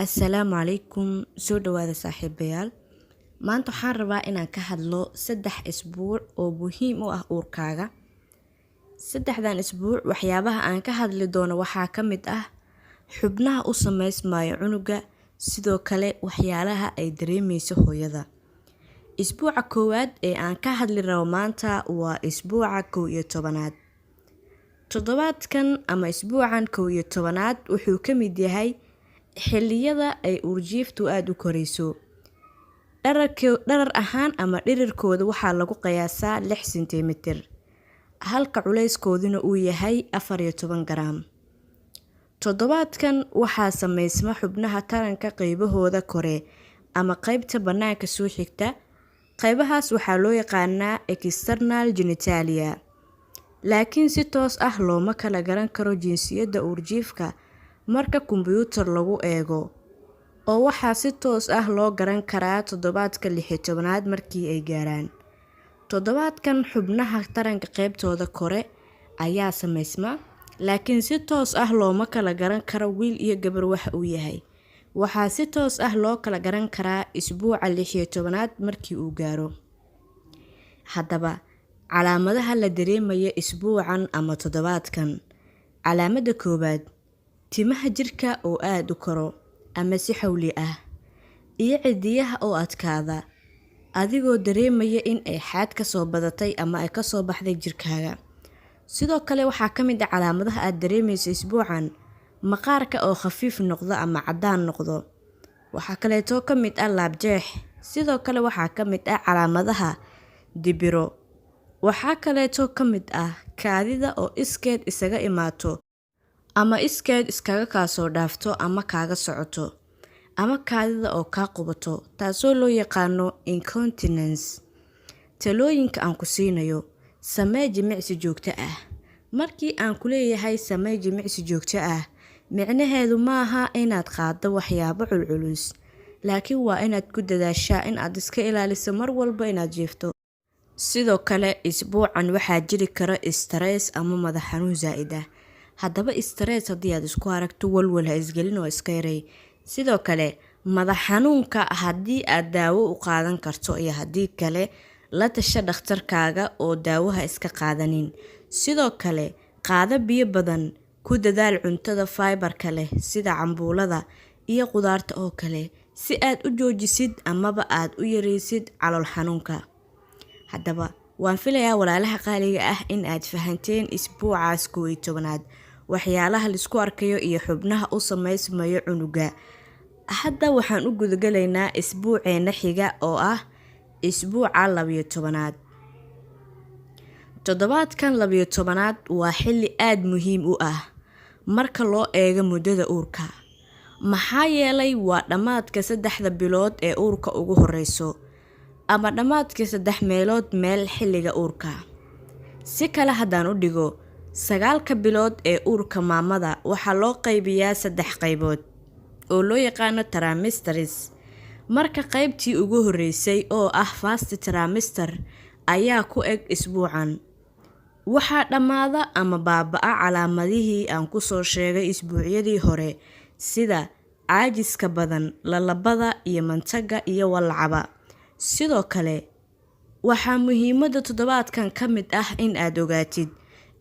Assalaamu calaykum soo dhawaada saaxiibayaal. Maanta waxaan rabaa inaan ka hadlo 3 isbuuc oo muhiim u ah uurkaaga. 3dan isbuuc waxyaabaha aan ka hadli doono waxaa ka mid ah xubnaha u sameysmaayo cunuga, sidoo kale waxyaalaha ay dareemayso hooyada. Isbuuca koowaad ee aan ka hadli rabo maanta waa isbuuca 11aad. Toddobaadkan ama isbuucan 11aad wuxuu ka mid yahay xilliyada ay uurjiiftu aad u korayso. Dharar ahaan ama dhirirkooda waxaa lagu qiyaasaa 6 sentimitir, halka culeyskooduna uu yahay 14 garaam. Toddobaadkan waxaa sameysma xubnaha taranka qaybahooda kore ama qaybta banaanka soo xigta. Qaybahaas waxaa loo yaqaanaa external genitalia. Laakiin si toos ah looma kala garan karo jinsiyadda uurjiifka marka kombiyuutar lagu eego, oo waxaa si toos ah loo garan karaa toddobaadka 16aad markii ay gaaraan. Toddobaadkan xubnaha taranka qaybtooda kore ayaa sameysma, laakiin si toos ah looma kala garan karo wiil iyo gabar waxa uu yahay. Waxaa si toos ah loo kala garan karaa isbuuca 16aad markii uu gaaro. Haddaba, calaamadaha la dareemayo isbuucan ama toddobaadkan. Calaamada koowaad, timaha jirka oo aad u koro ama si xawli ah, iyo cidiyaha oo adkaada, adigoo dareemaya in ay xaad ka soo badatay ama ay ka soo baxday jirkaaga. Sidoo kale waxaa ka mid ah calaamadaha aad dareemayso isbuucan, maqaarka oo khafiif noqdo ama caddaan noqdo. Waxaa kaleeto ka mid ah laabjeex. Sidoo kale waxaa ka mid ah calaamadaha dibiro. Waxaa kaleeto ka mid ah kaadida oo iskeed isaga imaato ama iskeed iskaga kaasoo dhaafto ama kaaga socoto, ama kaadida oo kaa qubato, taasoo loo yaqaano incontinence. Talooyinka aan ku siinayo: samee jimicsi joogto ah. Markii aan ku leeyahay samee jimicsi joogto ah, micnaheedu maaha inaad qaaddo waxyaabo culculus, laakiin waa inaad ku dadaashaa in aad iska ilaaliso mar walba inaad jiifto. Sidoo kale isbuucan waxaa jiri kara stress ama madax xanuun zaa'id ah. Haddaba stress haddii aad isku aragto, walwal ha isgelin oo iska yarey. Sidoo kale madax xanuunka haddii aad daawo u qaadan karto iyo haddii kale, la tasha dhakhtarkaaga oo daawaha iska qaadanin. Sidoo kale qaado biyo badan, ku dadaal cuntada fiber-ka leh sida cambuulada iyo qudaarta oo kale, si aad u joojisid amaba aad u yareysid calool xanuunka. Haddaba, waan filayaa walaalaha qaaliga ah in aad fahanteen isbuucaas 11aad, waxyaalaha la isku arkayo iyo xubnaha u sameysmayo cunuga. Hadda waxaan u gudagalaynaa isbuuceena xiga oo ah isbuuca 12aad. Toddobaadkan 12aad waa xilli aad muhiim u ah marka loo eego muddada uurka. Maxaa yeelay waa dhammaadka 3 bilood ee uurka ugu horeyso, ama dhammaadka 3 meelood meel xilliga uurka. Si kale haddaan u dhigo, 9 bilood ee uurka maamada waxaa loo qaybiyaa 3 qaybood oo loo yaqaano trimesters. Marka qaybtii ugu horeysay oo ah first trimester ayaa ku eg isbuucan, waxaa dhammaada ama baaba'a calaamadihii aan ku soo sheegay isbuucyadii hore, sida caajiska badan, lalabada iyo mantaga iyo walacaba. Sidoo kale waxaa muhiimada toddobaadkan ka mid ah in aad ogaatid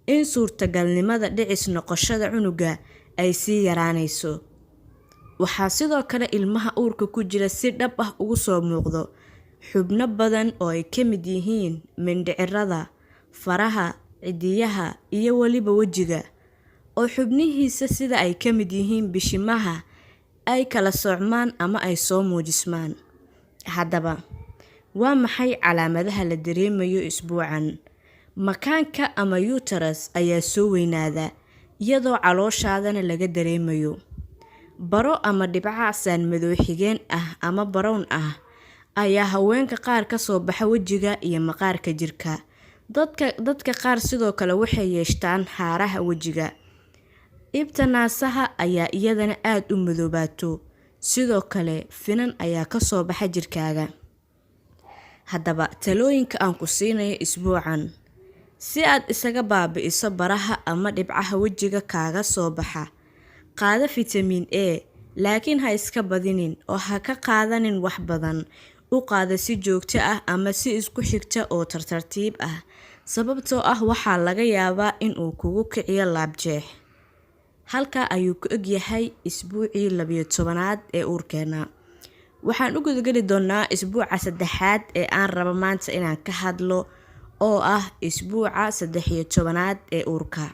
in suurtagalnimada dhicis noqoshada cunuga ay sii yaraanayso. Waxaa sidoo kale ilmaha uurka ku jira si dhab ah ugu soo muuqdo xubno badan oo ay ka mid yihiin mindhicirada, faraha, cidiyaha iyo waliba wejiga, oo xubnihiisa sida ay ka mid yihiin bishimaha ay kala socmaan ama ay soo muujismaan. Haddaba, waa maxay calaamadaha la dareemayo isbuucan? Makaanka ama uterus ayaa soo weynaada, iyadoo calooshaadana laga dareemayo. Baro ama dhibco casaan madow xigeen ah ama brown ah ayaa haweenka qaar ka soo baxa wejiga iyo maqaarka jirka. Dadka qaar sidoo kale waxay yeeshtaan haaraha wejiga. Ibta naasaha ayaa iyadana aad u madoobaato. Sidoo kale finan ayaa ka soo baxa jirkaaga. Haddaba, talooyinka aan ku siinayo isbuucan: si aad isaga baabi'iso baraha ama dhibcaha wejiga kaaga soo baxa, qaado vitamin A laakiin ha iska badinin oo ha ka qaadanin wax badan. U qaada si joogto ah ama si isku xigta oo tartiib ah, sababtoo ah waxaa laga yaabaa in uu kugu kiciyo laabjeex. Halkaa ayuu ku eg yahay isbuucii 12aad ee uurkeena. Waxaan u gudageli doonaa isbuuca 3aad ee aan rabo maanta inaan ka hadlo oo ah isbuuca 13aad ee uurka.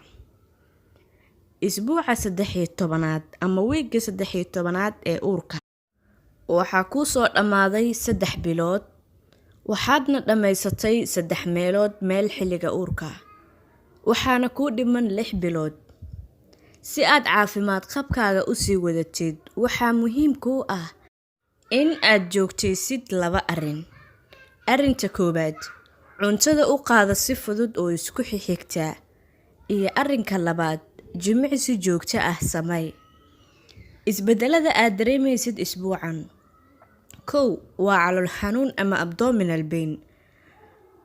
Isbuuca 13aad ama wiigga 13aad ee uurka waxaa ku soo dhamaaday 3 bilood. Waxaadna dhamaysatay 3 meelood meel xilliga uurka. Waxaana ku dhiman 6 bilood. Si aad caafimaad qabkaaga u sii wadatid, waxaa muhiim ku ah in aad joogtaysid 2 arrin. Arrinta koobaad, cuntada u qaada si fudud oo isku xigta. Iyo arrinka labaad, jimicsi joogto ah samee. Isbedelada aad dareemaysid isbuucan. 1. Waa calool xanuun ama abdominal pain.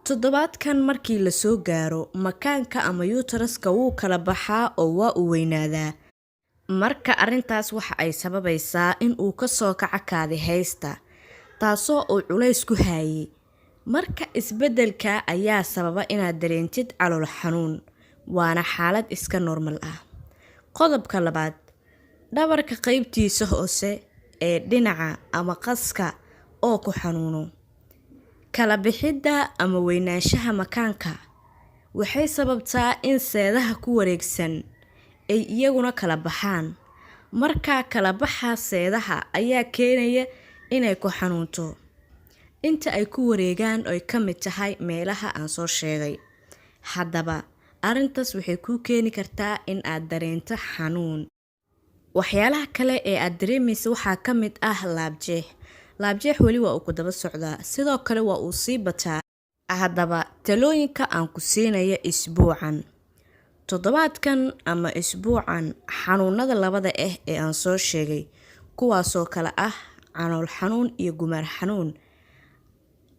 Toddobaadkan markii la soo gaaro, makaanka ama uteruska wuu kala baxaa oo waa u weynaadaa. Marka arrintaas waxa ay sababaysaa in uu ka soo kaco kaadi haysta, taasoo uu culays ku hayay. Marka isbedelka ayaa sababa inaad dareentid calool xanuun, waana xaalad iska normal ah. Qodobka labaad, dhabarka qaybtiisa hoose ee dhinaca ama qaska oo ku xanuuno. Kala bixidda ama weynaanshaha makaanka waxay sababtaa in seedaha ku wareegsan ay iyaguna kala baxaan. Marka kala baxa seedaha ayaa keenaya inay ku xanuunto inta ay ku wareegaan oo ay ka mid tahay meelaha aan soo sheegay. Haddaba arrintaas waxay ku keeni kartaa in aad dareento xanuun. Waxyaalaha kale ee aad dareemayso waxaa ka mid ah laabjeex. Laabjeex weli waa uu ku daba socdaa, sidoo kale waa uu sii bataa. Haddaba talooyinka aan ku siinayo isbuucan. Toddobaadkan ama isbuucan, xanuunada labada ee aan soo sheegay, kuwaasoo kala ah calool xanuun iyo gumaar xanuun,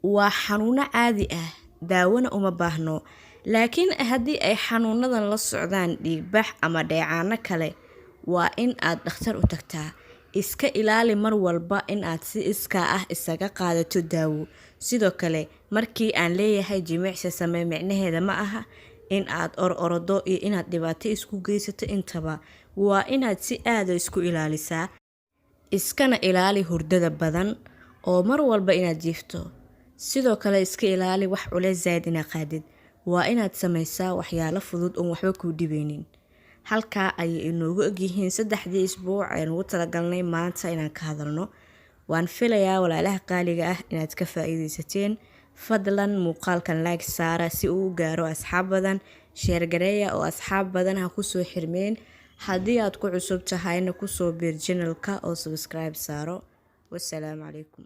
waa xanuuno caadi ah, daawona uma baahno. Laakiin haddii ay xanuunadan la socdaan dhiigbax ama dheecaano kale, waa in aad dhakhtar u tagtaa. Iska ilaali mar walba in aad si iskaa ah isaga qaadato daawo. Sidoo kale, markii aan leeyahay jimicsi samee, micnaheeda ma aha in aad ordo iyo inaad dhibaato isku geysato intaba. Waa inaad si aad isku ilaalisaa. Iskana ilaali hurdada badan oo mar walba inaad jiifto. Sidoo kale iska ilaali wax culays zaid inaad qaadid. Waa inaad samaysaa waxyaalo fudud oo waxba ku dhibeynin. Halkaa ayay inoogu ogyihiin 3 isbuuc ayaan ugu talagalnay maanta inaan ka hadalno. Waan filayaa walaalaha qaaliga ah inaad ka faa'iideysateen. Fadlan muuqaalkan like saara si uu u gaaro asxaab badan. Share gareeya oo asxaab badan ha ku soo xirmeen. Haddii aad ku cusub tahayna ku soo biir channelka oo subscribe saaro. Wassalaamu calaykum.